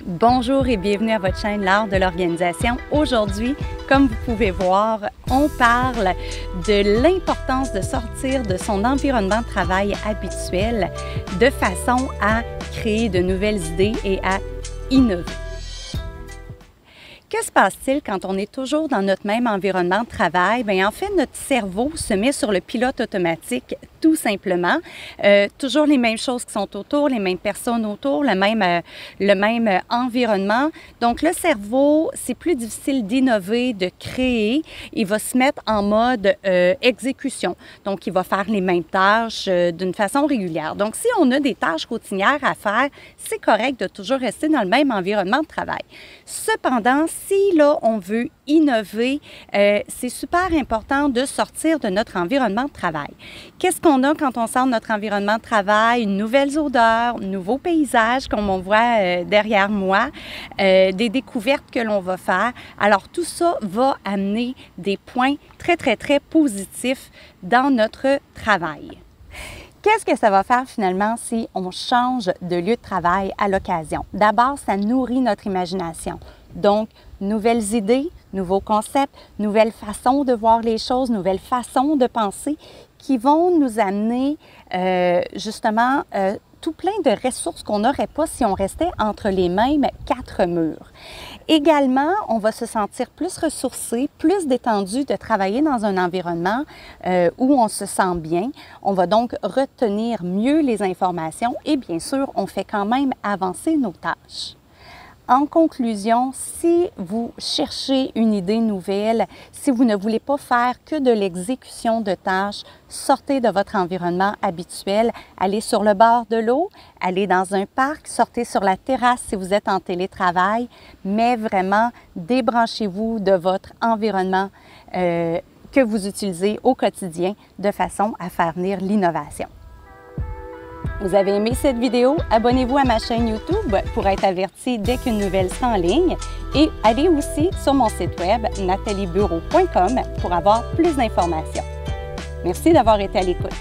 Bonjour et bienvenue à votre chaîne L'Art de l'organisation. Aujourd'hui, comme vous pouvez voir, on parle de l'importance de sortir de son environnement de travail habituel de façon à créer de nouvelles idées et à innover. Que se passe-t-il quand on est toujours dans notre même environnement de travail? Bien, en fait, notre cerveau se met sur le pilote automatique, tout simplement. Toujours les mêmes choses qui sont autour, les mêmes personnes autour, le même environnement. Donc, le cerveau, c'est plus difficile d'innover, de créer. Il va se mettre en mode exécution. Donc, il va faire les mêmes tâches d'une façon régulière. Donc, si on a des tâches routinières à faire, c'est correct de toujours rester dans le même environnement de travail. Cependant, si là, on veut innover, c'est super important de sortir de notre environnement de travail. Qu'est-ce qu'on a quand on sort de notre environnement de travail? Nouvelles odeurs, nouveaux paysages, comme on voit derrière moi, des découvertes que l'on va faire. Alors, tout ça va amener des points très, très, très positifs dans notre travail. Qu'est-ce que ça va faire finalement si on change de lieu de travail à l'occasion? D'abord, ça nourrit notre imagination. Donc, nouvelles idées, nouveaux concepts, nouvelles façons de voir les choses, nouvelles façons de penser qui vont nous amener justement tout plein de ressources qu'on n'aurait pas si on restait entre les mêmes quatre murs. Également, on va se sentir plus ressourcé, plus détendu de travailler dans un environnement où on se sent bien. On va donc retenir mieux les informations et bien sûr, on fait quand même avancer nos tâches. En conclusion, si vous cherchez une idée nouvelle, si vous ne voulez pas faire que de l'exécution de tâches, sortez de votre environnement habituel, allez sur le bord de l'eau, allez dans un parc, sortez sur la terrasse si vous êtes en télétravail, mais vraiment débranchez-vous de votre environnement que vous utilisez au quotidien de façon à faire venir l'innovation. Vous avez aimé cette vidéo? Abonnez-vous à ma chaîne YouTube pour être averti dès qu'une nouvelle sera en ligne et allez aussi sur mon site web nataliebureau.com pour avoir plus d'informations. Merci d'avoir été à l'écoute.